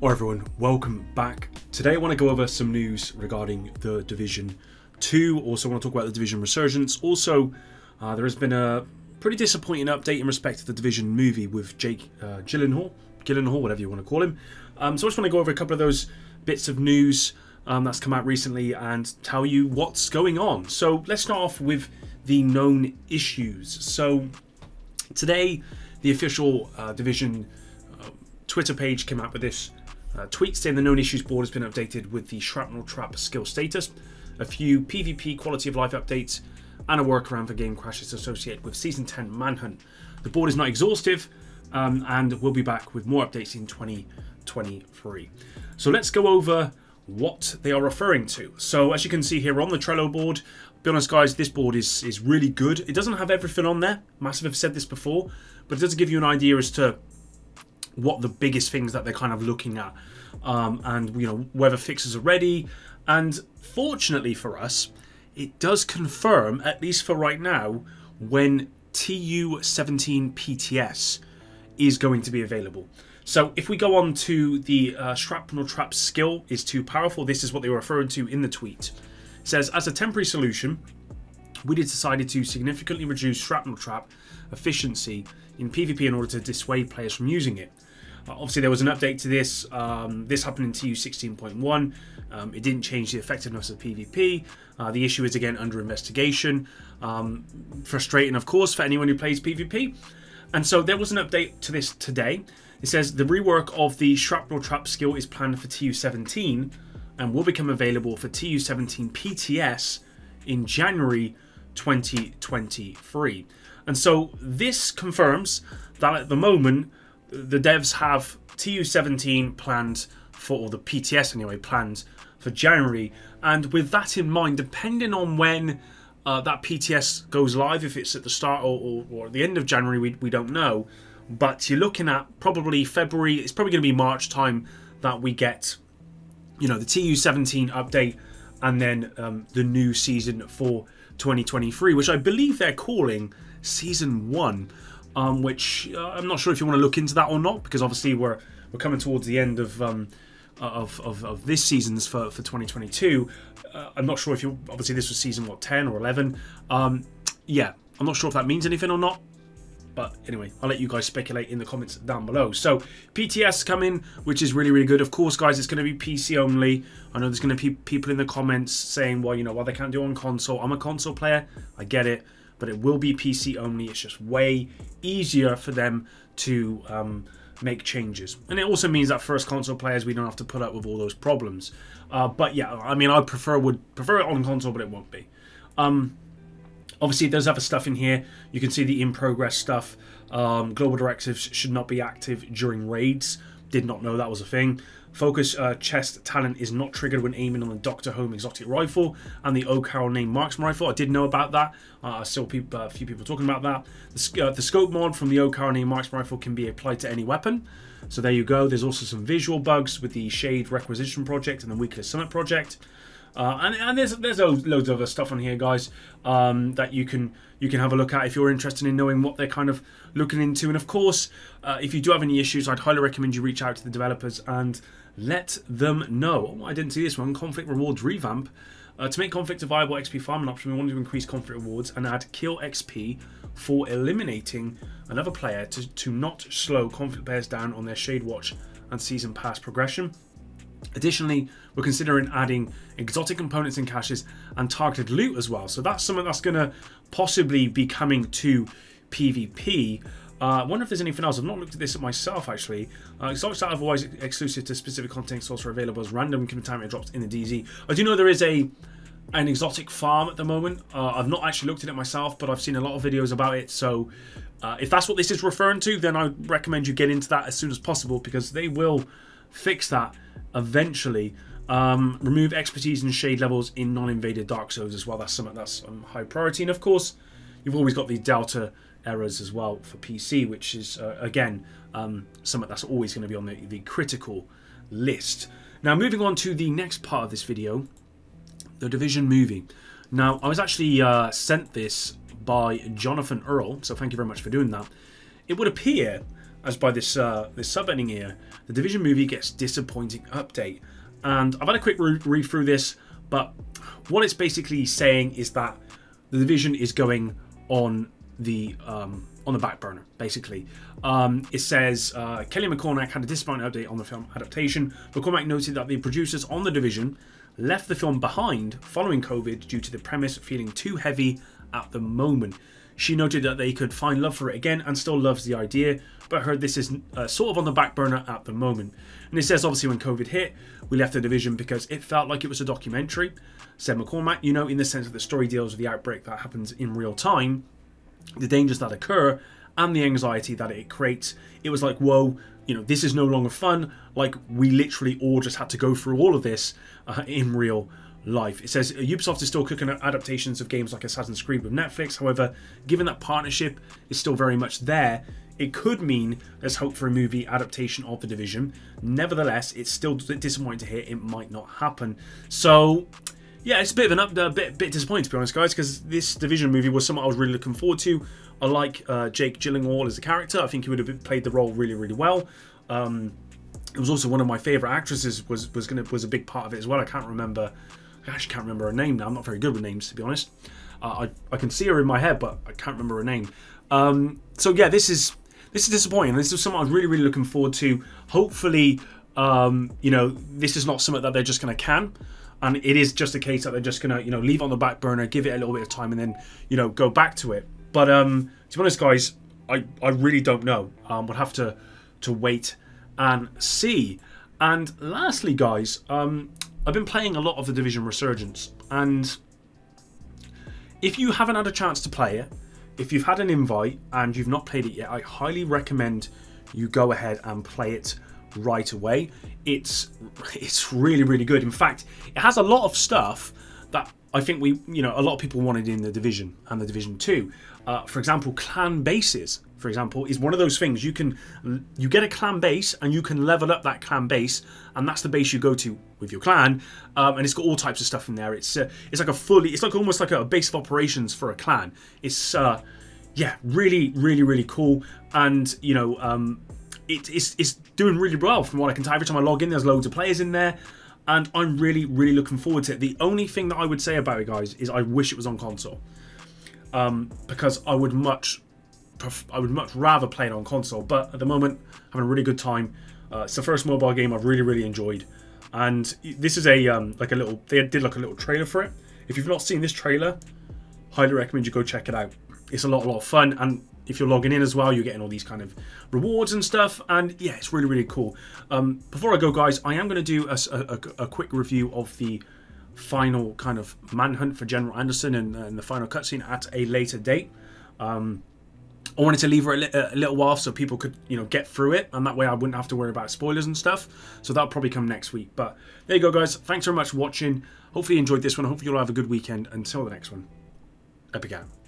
Alright everyone, welcome back. Today I want to go over some news regarding The Division 2. Also want to talk about The Division Resurgence. Also, there has been a pretty disappointing update in respect to The Division movie with Jake Gyllenhaal, whatever you want to call him. So I just want to go over a couple of those bits of news that's come out recently and tell you what's going on. So let's start off with the known issues. So today, the official Division Twitter page came out with this tweet saying the known issues board has been updated with the shrapnel trap skill status, a few PvP quality of life updates, and a workaround for game crashes associated with Season 10 Manhunt. The board is not exhaustive and we'll be back with more updates in 2023. So let's go over what they are referring to. So as you can see here on the Trello board, be honest guys, this board is really good. It doesn't have everything on there. Massive have said this before, but it does give you an idea as to what the biggest things that they're kind of looking at, and you know, whether fixes are ready. And fortunately for us, it does confirm, at least for right now, when TU17 PTS is going to be available. So if we go on to the shrapnel trap skill is too powerful, this is what they were referring to in the tweet. It says, as a temporary solution, we decided to significantly reduce shrapnel trap efficiency in PvP in order to dissuade players from using it. Obviously there was an update to this. This happened in TU16.1. It didn't change the effectiveness of PvP. The issue is again under investigation. Frustrating, of course, for anyone who plays PvP. And so there was an update to this today. It says the rework of the shrapnel trap skill is planned for TU17 and will become available for TU17 PTS in January 2023. And so this confirms that at the moment the devs have TU17 planned for, or the PTS anyway, planned for January. And with that in mind, depending on when that PTS goes live, if it's at the start or at the end of January, we don't know. But you're looking at probably February, it's probably going to be March time that we get, you know, the TU17 update and then the new season for 2023, which I believe they're calling Season 1. Which I'm not sure if you want to look into that or not, because obviously we're coming towards the end of this season's for 2022. I'm not sure if you, obviously this was season what, 10 or 11. Yeah, I'm not sure if that means anything or not. But anyway, I'll let you guys speculate in the comments down below. So PTS coming, which is really, really good. Of course, guys, it's going to be PC only. I know there's going to be people in the comments saying, well, you know, why they can't do it on console. I'm a console player. I get it. But it will be PC only. It's just way easier for them to make changes. And it also means that first console players, we don't have to put up with all those problems. But yeah, I mean, would prefer it on console, but it won't be. Obviously, there's other stuff in here. You can see the in-progress stuff. Global directives should not be active during raids. Did not know that was a thing. Focus chest talent is not triggered when aiming on the Dr. Home exotic rifle and the O'Carroll name marksman rifle. I did know about that. I saw a few people talking about that. The scope mod from the O'Carroll name marksman rifle can be applied to any weapon. So there you go. There's also some visual bugs with the Shade Requisition project and the Weekly Summit project. And there's loads of other stuff on here, guys, that you can have a look at if you're interested in knowing what they're kind of looking into. And of course, if you do have any issues, I'd highly recommend you reach out to the developers and let them know. Oh, I didn't see this one. Conflict rewards revamp. To make conflict a viable XP farming option, we wanted to increase conflict rewards and add kill XP for eliminating another player to not slow conflict players down on their Shade Watch and Season Pass progression. Additionally, we're considering adding exotic components and caches and targeted loot as well. So that's something that's going to possibly be coming to PvP. I wonder if there's anything else. I've not looked at this myself, actually. Exotics that are otherwise exclusive to specific content source are available as random time it drops in the DZ. I do know there is an exotic farm at the moment. I've not actually looked at it myself, but I've seen a lot of videos about it. So if that's what this is referring to, then I recommend you get into that as soon as possible, because they will fix that eventually. Remove expertise and shade levels in non-invaded dark zones as well. That's something that's high priority. And of course, you've always got the delta errors as well for PC, which is again something that's always going to be on the critical list. Now moving on to the next part of this video, the Division movie. Now I was actually sent this by Jonathan Earl, so thank you very much for doing that. It would appear as by this subheading here, the Division movie gets disappointing update. And I've had a quick read through this, but what it's basically saying is that the Division is going on the back burner, basically. It says Kelly McCormack had a disappointing update on the film adaptation. McCormack noted that the producers on The Division left the film behind following COVID due to the premise feeling too heavy at the moment. She noted that they could find love for it again and still loves the idea, but heard this is sort of on the back burner at the moment. And it says obviously when COVID hit, we left The Division because it felt like it was a documentary, said McCormack, you know, in the sense that the story deals with the outbreak that happens in real time, the dangers that occur, and the anxiety that it creates. It was like, whoa, you know, this is no longer fun. Like, we literally all just had to go through all of this in real life. It says Ubisoft is still cooking up adaptations of games like Assassin's Creed with Netflix. However, given that partnership is still very much there, it could mean there's hope for a movie adaptation of The Division. Nevertheless, it's still disappointing to hear it might not happen. So yeah, it's a bit of a bit disappointing, to be honest, guys, because this Division movie was something I was really looking forward to. I like Jake Gyllenhaal as a character. I think he would have played the role really, really well. It was also one of my favourite actresses. Was a big part of it as well. I actually can't remember her name now. I'm not very good with names, to be honest. I can see her in my head, but I can't remember her name. So yeah, this is disappointing. This is something I was really, really looking forward to. Hopefully, you know, this is not something that they're just going to can. And it is just a case that they're just going to, you know, leave it on the back burner, give it a little bit of time, and then, you know, go back to it. But to be honest, guys, I really don't know. We'll have to wait and see. And lastly, guys, I've been playing a lot of The Division Resurgence, and if you haven't had a chance to play it, if you've had an invite and you've not played it yet, I highly recommend you go ahead and play it right away. It's really, really good. In fact, it has a lot of stuff that I think a lot of people wanted in The Division and The Division 2. For example, clan bases, for example, is one of those things. You get a clan base and you can level up that clan base, and that's the base you go to with your clan. And it's got all types of stuff in there. It's like almost like a base of operations for a clan. It's yeah, really, really, really cool. And you know, it's doing really well from what I can tell. Every time I log in, there's loads of players in there, and I'm really, really looking forward to it. The only thing that I would say about it, guys, is I wish it was on console, because I would much rather play it on console. But at the moment, having a really good time. It's the first mobile game I've really, really enjoyed, and this is they did like a little trailer for it. If you've not seen this trailer, highly recommend you go check it out. It's a lot of fun, and if you're logging in as well, you're getting all these kind of rewards and stuff, and yeah, it's really, really cool. Before I go, guys, I am going to do a quick review of the final kind of manhunt for General Anderson and the final cutscene at a later date. I wanted to leave it a little while so people could, you know, get through it, and that way I wouldn't have to worry about spoilers and stuff. So that'll probably come next week. But there you go, guys. Thanks very much for watching. Hopefully you enjoyed this one. Hopefully you'll have a good weekend. Until the next one, Epic out.